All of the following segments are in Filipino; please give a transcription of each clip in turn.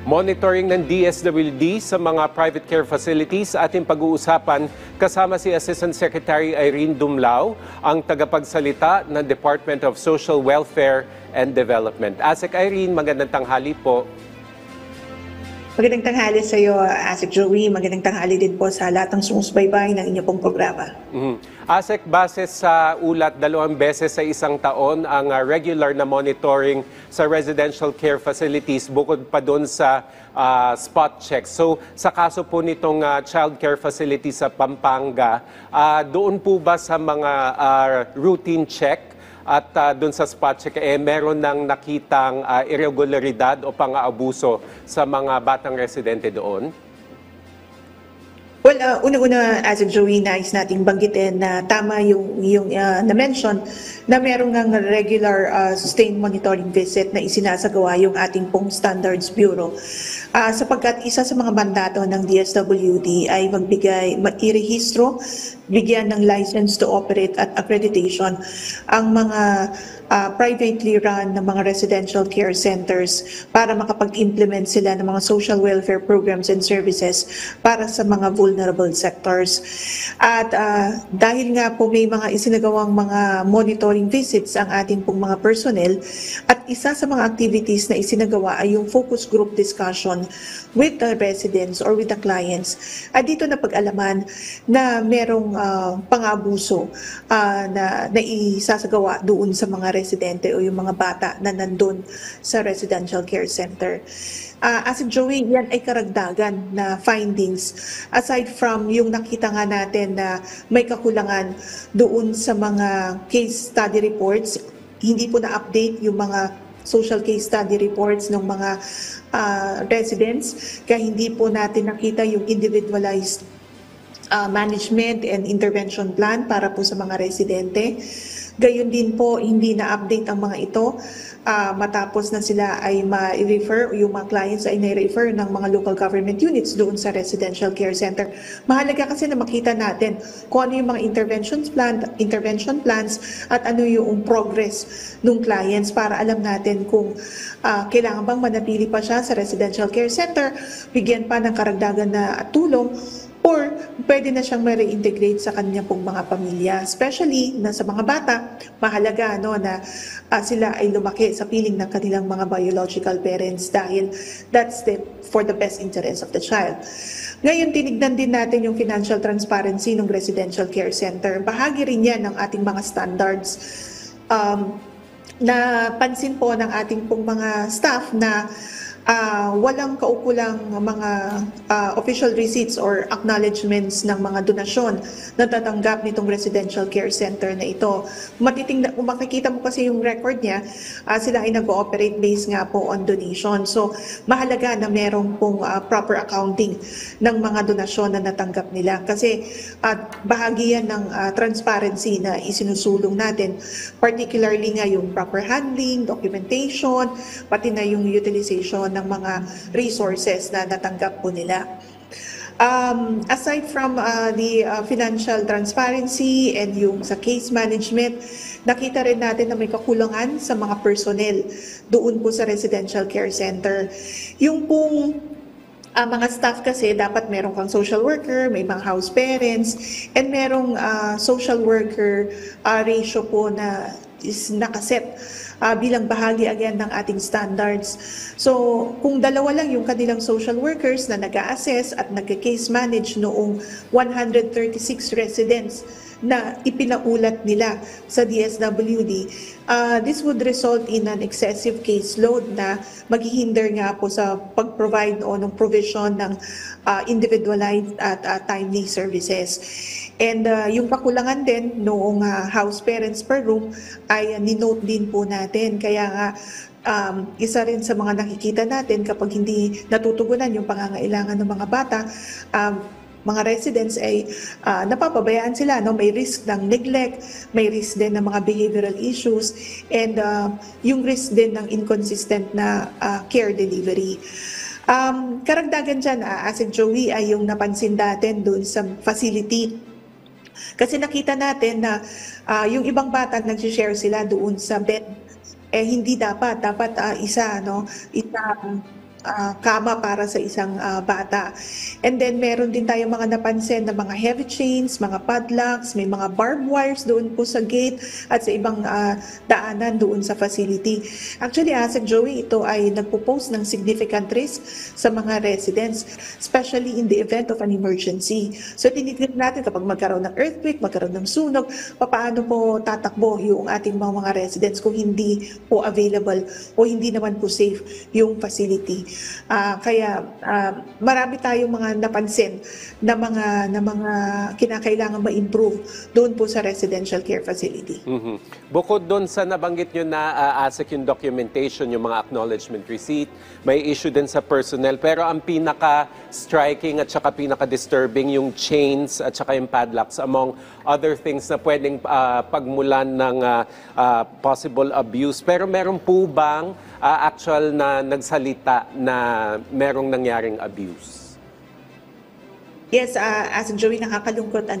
Monitoring ng DSWD sa mga private care facilities ating pag-uusapan kasama si Assistant Secretary Irene Dumlao, ang tagapagsalita ng Department of Social Welfare and Development. ASEC Irene, magandang tanghali po. Magandang tanghali sa iyo, ASEC Joey. Magandang tanghali din po sa lahat ng sumusubaybay ng inyong pong programa. ASEC, base sa ulat, 2 beses sa isang taon ang regular na monitoring sa residential care facilities bukod pa doon sa spot check. So sa kaso po nitong child care facility sa Pampanga, doon po ba sa mga routine check at doon sa spot check, meron ng nakitang irregularidad o pang-aabuso sa mga batang residente doon? Well, una-una, as Joey, nais nating banggitin na tama yung na-mention na meron ng regular sustained monitoring visit na isinasagawa yung ating pong Standards Bureau. Sapagkat isa sa mga mandato ng DSWD ay i-rehistro, bigyan ng license to operate at accreditation ang mga privately run ng mga residential care centers para makapag-implement sila ng mga social welfare programs and services para sa mga vulnerable sectors. At dahil nga po may mga isinagawang mga monitoring visits ang ating pong mga personnel, at isa sa mga activities na isinagawa ay yung focus group discussion with the residents or with the clients. At dito na pag-alaman na merong pang-abuso na isasagawa doon sa mga residente o yung mga bata na nandun sa residential care center. As Joey, yan ay karagdagan na findings aside from yung nakita nga natin na may kakulangan doon sa mga case study reports. Hindi po na-update yung mga social case study reports ng mga residents, kaya hindi po natin nakita yung individualized management and intervention plan para po sa mga residente. Gayon din po, hindi na-update ang mga ito matapos na sila ay ma-refer, yung mga clients ay na-refer ng mga local government units doon sa residential care center. Mahalaga kasi na makita natin kung ano yung mga intervention plans at ano yung progress ng clients para alam natin kung kailangan bang manatili pa siya sa residential care center, bigyan pa ng karagdagan na tulong, or pwede na siyang ma-reintegrate sa kanya pong mga pamilya. Especially na sa mga bata, mahalaga na sila ay lumaki sa piling ng kanilang mga biological parents dahil that's for the best interest of the child. Ngayon, tinignan din natin yung financial transparency ng residential care center. Bahagi rin yan ng ating mga standards. Napansin po ng ating pong mga staff na walang kaukulang mga official receipts or acknowledgements ng mga donasyon na tatanggap nitong residential care center na ito. Kung makikita mo kasi yung record niya, sila ay nag-ooperate based nga po on donation. So, mahalaga na merong pong proper accounting ng mga donasyon na natanggap nila. Kasi bahagi yan ng transparency na isinusulong natin, particularly nga yung proper handling, documentation, pati na yung utilization ng mga resources na natanggap po nila. Aside from the financial transparency and yung sa case management, nakita rin natin na may kakulangan sa mga personnel doon po sa residential care center. Yung pong mga staff kasi dapat meron kang social worker, may mga house parents, and merong social worker ratio po na is nakaset bilang bahagi again ng ating standards. So, kung dalawa lang yung kanilang social workers na nag-a-assess at nag-case manage noong 136 residents na ipinaulat nila sa DSWD, this would result in an excessive caseload na maghihinder nga po sa pag-provide o ng provision ng individualized at timely services. And yung kakulangan din noong house parents per room ay ninote din po natin. Kaya nga isa rin sa mga nakikita natin kapag hindi natutugunan yung pangangailangan ng mga bata, mga residents ay napapabayaan sila. May risk ng neglect, may risk din ng mga behavioral issues, and yung risk din ng inconsistent na care delivery. Karagdagan dyan, as in Joey, ay yung napansin natin doon sa facility. Kasi nakita natin na yung ibang bata nag-share sila doon sa bed, hindi dapat isa kama para sa isang bata. And then meron din tayo mga napansin na mga heavy chains, mga padlocks, may mga barbed wires doon po sa gate at sa ibang daanan doon sa facility. Actually, Asek Joey, ito ay nagpo-pose ng significant risk sa mga residents, especially in the event of an emergency. So tinitignan natin kapag magkaroon ng earthquake, magkaroon ng sunog, paano po tatakbo yung ating mga residents kung hindi po available o hindi naman po safe yung facility. Kaya marami tayong mga napansin na mga kinakailangan ma-improve doon po sa residential care facility. Bukod doon sa nabanggit nyo na ASEC yung documentation, yung mga acknowledgement receipt, may issue din sa personnel. Pero ang pinaka-striking at saka pinaka-disturbing yung chains at saka yung padlocks among other things na pwedeng pagmulan ng possible abuse. Pero meron po bang actual na nagsalita na merong nangyaring abuse? Yes, as Joey, nakakalungkot na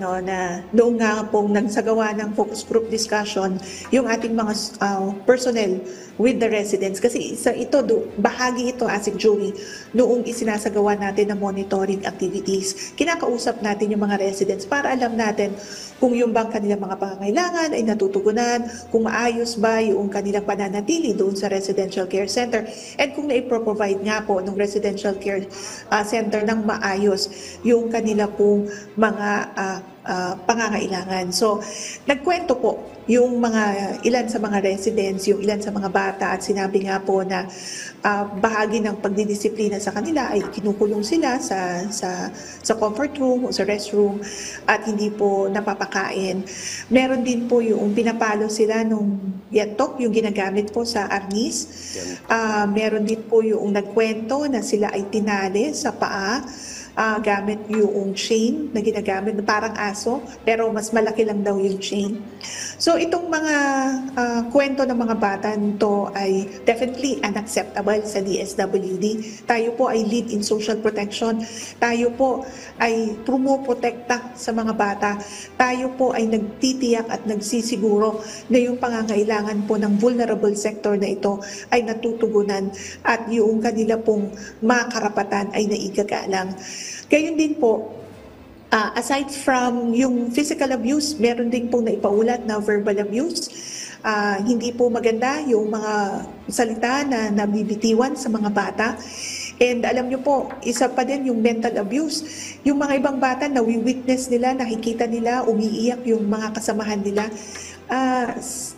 noong nga pong nagsagawa ng focus group discussion yung ating mga personnel with the residents. Kasi bahagi ito, as Joey, noong isinasagawa natin ng monitoring activities. Kinakausap natin yung mga residents para alam natin kung yung bang kanilang mga pangangailangan ay natutugunan, kung maayos ba yung kanilang pananatili doon sa residential care center, and kung na-provide nga po ng residential care center ng maayos yung kanila pong mga pangangailangan. So, nagkwento po yung ilan sa mga residents, yung ilan sa mga bata, at sinabi nga po na bahagi ng pagdidisiplina sa kanila ay kinukulong sila sa comfort room o sa restroom at hindi po napapakain. Meron din po yung pinapalo sila nung yatok, yung ginagamit po sa arnis. Meron din po yung nagkwento na sila ay tinali sa paa gamit yung chain na ginagamit, parang aso, pero mas malaki lang daw yung chain. So itong mga kwento ng mga bata nito ay definitely unacceptable sa DSWD. Tayo po ay lead in social protection. Tayo po ay prumoprotekta sa mga bata. Tayo po ay nagtitiyak at nagsisiguro na yung pangangailangan po ng vulnerable sector na ito ay natutugunan at yung kanila pong mga karapatan ay naigagalang. Gayon din po, aside from yung physical abuse, meron din pong naipaulat na verbal abuse. Hindi po maganda yung mga salita na nabibitiwan sa mga bata. And alam nyo po, isa pa din yung mental abuse. Yung mga ibang bata, nawi-witness nila, nakikita nila, umiiyak yung mga kasamahan nila.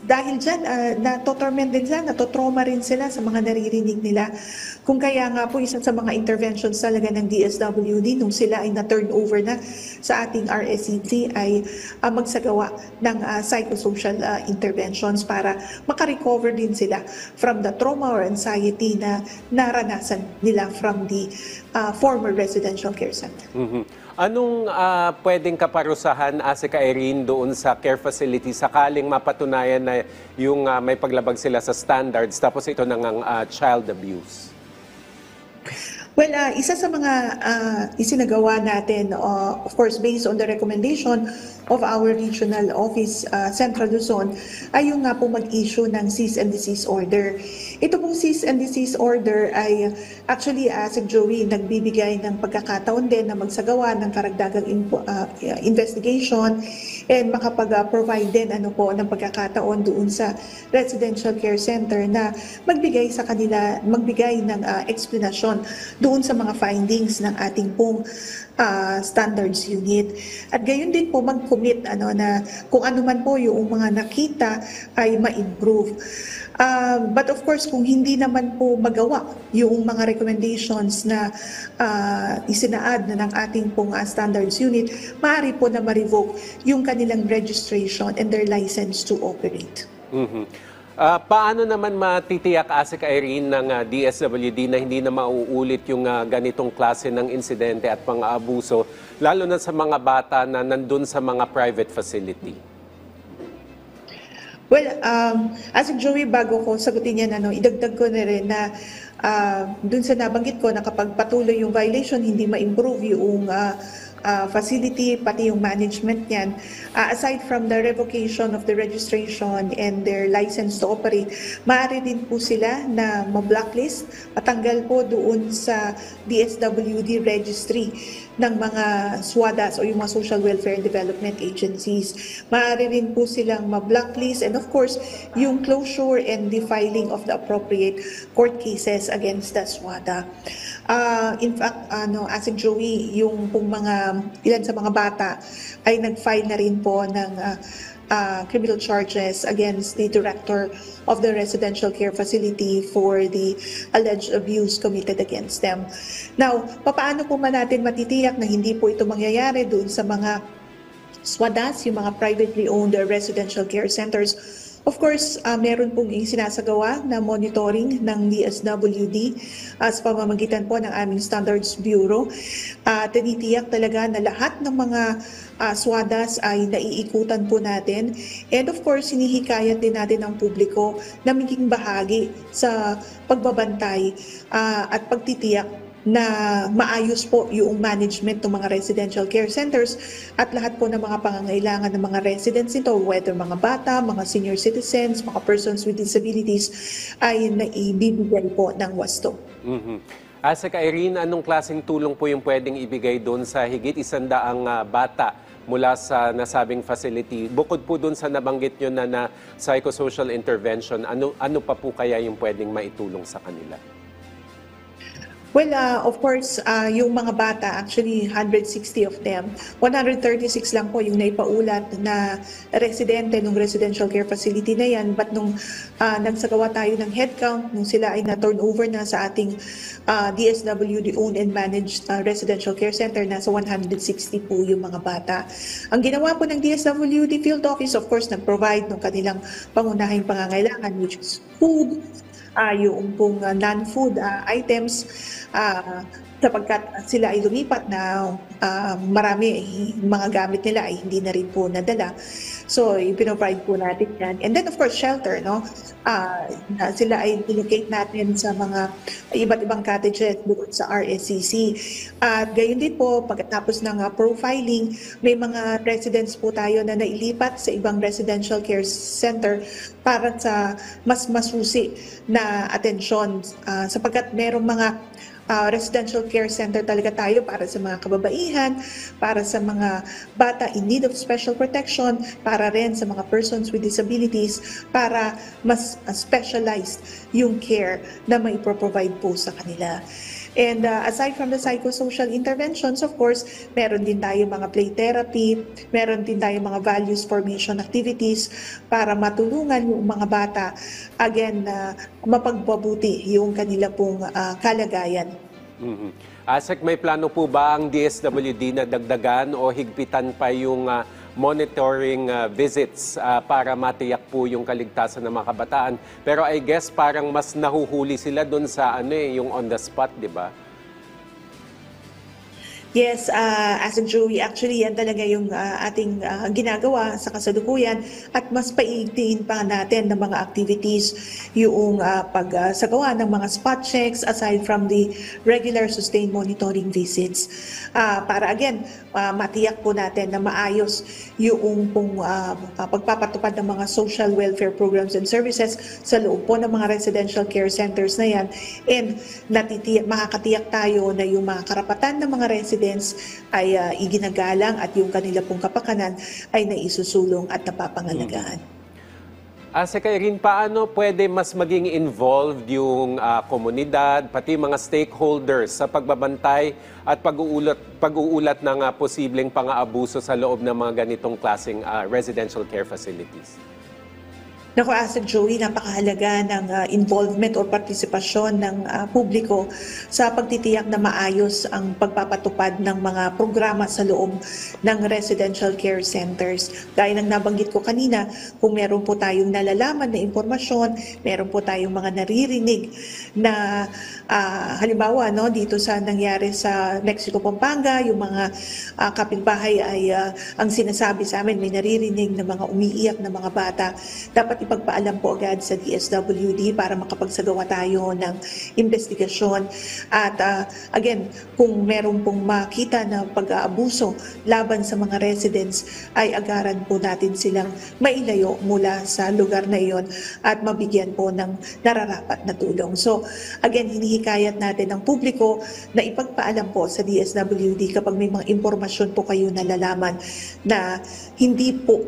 Dahil dyan, natotorment din sila, natotrauma rin sila sa mga naririnig nila. Kung kaya nga po, isa sa mga interventions talaga ng DSWD nung sila ay na-turn over na sa ating RSET ay magsagawa ng psychosocial interventions para makarecover din sila from the trauma or anxiety na naranasan nila from the former residential care center. Anong pwedeng kaparusahan, Asika Irene, doon sa care facility sakaling mapatunayan na yung may paglabag sila sa standards tapos ito nang child abuse? Well, isa sa mga isinagawa natin, of course, based on the recommendation of our regional office, Central Luzon, ay yung nga po mag-issue ng cease and desist order. Ito pong cease and desist order ay actually, si Joey, nagbibigay ng pagkakataon din na magsagawa ng karagdagang investigation and makapag-provide din ng pagkakataon doon sa residential care center na magbigay sa kanila, magbigay ng explanation doon sa mga findings ng ating pong standards unit. At gayon din po mag-commit na kung ano man po yung mga nakita ay ma-improve. But of course, kung hindi naman po magawa yung mga recommendations na isinaad na ng ating pong standards unit, maaari po na ma-revoke yung kanilang registration and their license to operate. Paano naman matitiyak, Asika Irene, ng DSWD na hindi na mauulit yung ganitong klase ng insidente at pang-aabuso, lalo na sa mga bata na nandun sa mga private facility? Well, as Joey, bago ko sagutin yan, idagdag ko na rin na dun sa nabanggit ko na kapag patuloy yung violation, hindi ma-improve yung facility, pati yung management niyan. Aside from the revocation of the registration and their license to operate, maaari din po sila na ma-blacklist, matanggal po doon sa DSWD registry ng mga SWADAs o yung mga Social Welfare and Development Agencies. Maaari rin po silang ma-blacklist, and of course, yung closure and defiling of the appropriate court cases against the SWADA. In fact, Asik Joey, yung pong ilan sa mga bata ay nag-file na rin po ng criminal charges against the director of the residential care facility for the alleged abuse committed against them. Now, paano po man natin matitiyak na hindi po ito mangyayari doon sa mga SWADAs, yung mga privately owned residential care centers? Of course, meron pong sinasagawa na monitoring ng DSWD sa pamamagitan po ng aming Standards Bureau. Tinitiyak talaga na lahat ng mga SWADAs ay naiikutan po natin. And of course, hinihikayat din natin ang publiko na maging bahagi sa pagbabantay at pagtitiyak na maayos po yung management ng mga residential care centers at lahat po ng mga pangangailangan ng mga residents nito, whether mga bata, mga senior citizens, mga persons with disabilities, ay naibibigay po ng wasto. Asek Irene, anong klaseng tulong po yung pwedeng ibigay doon sa higit 100 bata mula sa nasabing facility? Bukod po doon sa nabanggit nyo na psychosocial intervention, ano pa po kaya yung pwedeng maitulong sa kanila? Well, of course, yung mga bata, actually 160 of them, 136 lang po yung naipaulat na residente ng residential care facility na yan. But nung nagsagawa tayo ng headcount, nung sila ay na-turn over na sa ating DSWD owned and managed residential care center, nasa 160 po yung mga bata. Ang ginawa po ng DSWD field office, of course, nag-provide ng kanilang pangunahing pangangailangan, which is food, yung pong non-food items, sapagkat sila ay lumipat na marami mga gamit nila ay hindi na rin po nadala. So, i-provide po natin yan. And then, of course, shelter, no? Sila ay relocate natin sa mga iba't ibang cottages bukod sa RSCC. At gayon din po, pagkatapos ng profiling, may mga residents po tayo na nailipat sa ibang residential care center para sa mas masusi na atensyon, sapagkat merong mga residential care center talaga tayo para sa mga kababaihan, para sa mga bata in need of special protection, para rin sa mga persons with disabilities, para mas specialized yung care na maiproprovide po sa kanila. And aside from the psychosocial interventions, of course, meron din tayo mga play therapy, meron din tayo mga values formation activities para matulungan yung mga bata, again, mapagpabuti yung kanila pong kalagayan. Asek, may plano po ba ang DSWD na dagdagan o higpitan pa yung monitoring visits para matiyak po yung kaligtasan ng mga kabataan? Pero I guess parang mas nahuhuli sila doon sa yung on the spot, di ba? Yes, as in Joey, actually yan talaga yung ating ginagawa sa kasalukuyan at mas paigtingin pa natin ng mga activities yung pagsagawa ng mga spot checks aside from the regular sustained monitoring visits. Para again, matiyak po natin na maayos yung pagpapatupad ng mga social welfare programs and services sa loob po ng mga residential care centers na yan, and makakatiyak tayo na yung mga karapatan ng mga residents ay iginagalang at yung kanila pong kapakanan ay naisusulong at napapangalagaan. Asek Irene, paano pwede mas maging involved yung komunidad, pati mga stakeholders sa pagbabantay at pag-uulat ng posibleng pang-aabuso sa loob ng mga ganitong klaseng residential care facilities? Naku, Asik Joey, napakahalaga ng involvement o partisipasyon ng publiko sa pagtitiyak na maayos ang pagpapatupad ng mga programa sa loob ng residential care centers. Gaya ng nabanggit ko kanina, kung meron po tayong nalalaman na impormasyon, meron po tayong mga naririnig na halimbawa dito sa nangyari sa Mexico, Pampanga, yung mga kapitbahay ay ang sinasabi sa amin, may naririnig na mga umiiyak na mga bata. Dapat ipagpaalam po agad sa DSWD para makapagsagawa tayo ng investigasyon. At again, kung meron pong makita na pag-aabuso laban sa mga residents, ay agaran po natin silang mailayo mula sa lugar na iyon at mabigyan po ng nararapat na tulong. So again, hinihikayat natin ang publiko na ipagpaalam po sa DSWD kapag may mga impormasyon po kayo nalalaman na hindi po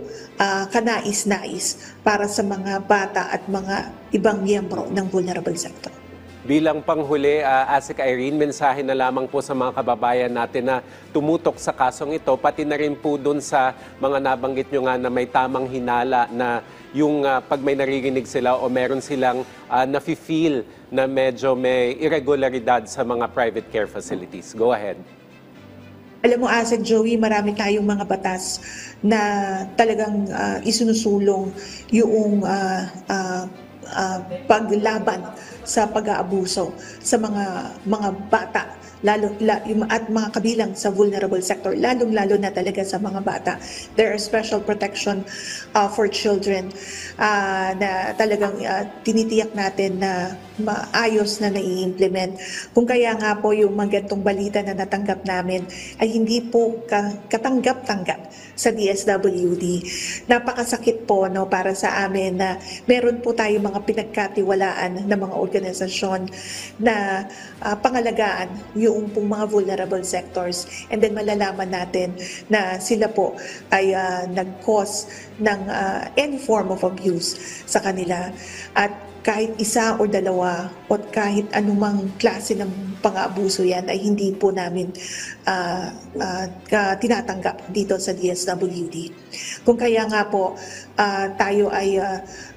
kanais-nais para sa mga bata at mga ibang miyembro ng vulnerable sector. Bilang panghuli, ASEC Irene, mensahe na lamang po sa mga kababayan natin na tumutok sa kasong ito, pati na rin po dun sa mga nabanggit nyo nga na may tamang hinala na yung pag may naririnig sila o meron silang nafe-feel na medyo may irregularidad sa mga private care facilities. Go ahead. Alam mo, ASEC Joey, marami tayong mga batas na talagang isinusulong yung paglaban sa pag-aabuso sa mga bata at mga kabilang sa vulnerable sector, lalong-lalo na talaga sa mga bata. There are special protection for children na talagang tinitiyak natin na maayos na nai-implement. Kung kaya nga po yung mga ganitong balita na natanggap namin ay hindi po katanggap-tanggap sa DSWD. Napakasakit po para sa amin na meron po tayo mga pinagkatiwalaan na mga organisasyon na pangalagaan yung pong mga vulnerable sectors, and then malalaman natin na sila po ay nag-cause ng any form of abuse sa kanila. At kahit isa o dalawa o kahit anumang klase ng pang-aabuso yan ay hindi po namin tinatanggap dito sa DSWD. Kung kaya nga po tayo ay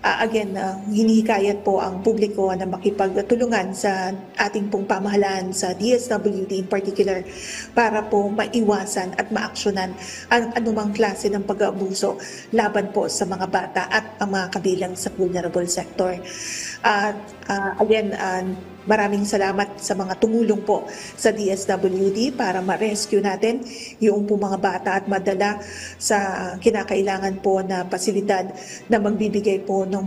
again hinihikayat po ang publiko na makipagtulungan sa ating pong pamahalaan sa DSWD in particular para po maiwasan at maaksyonan ang anumang klase ng pag-aabuso laban po sa mga bata at ang mga kabilang sa vulnerable sector. Again, maraming salamat sa mga tumulong po sa DSWD para ma-rescue natin yung po mga bata at madala sa kinakailangan po na pasilidad na magbibigay po ng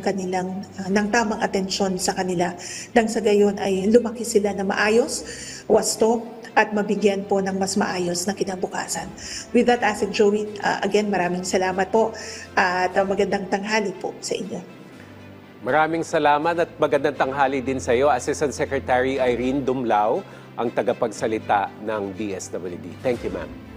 tamang atensyon sa kanila. Nang sa gayon ay lumaki sila na maayos, wasto, at mabigyan po ng mas maayos na kinabukasan. With that, ASEC Joey, again, maraming salamat po at magandang tanghali po sa inyo. Maraming salamat at magandang tanghali din sa iyo, Assistant Secretary Irene Dumlao, ang tagapagsalita ng DSWD. Thank you, ma'am.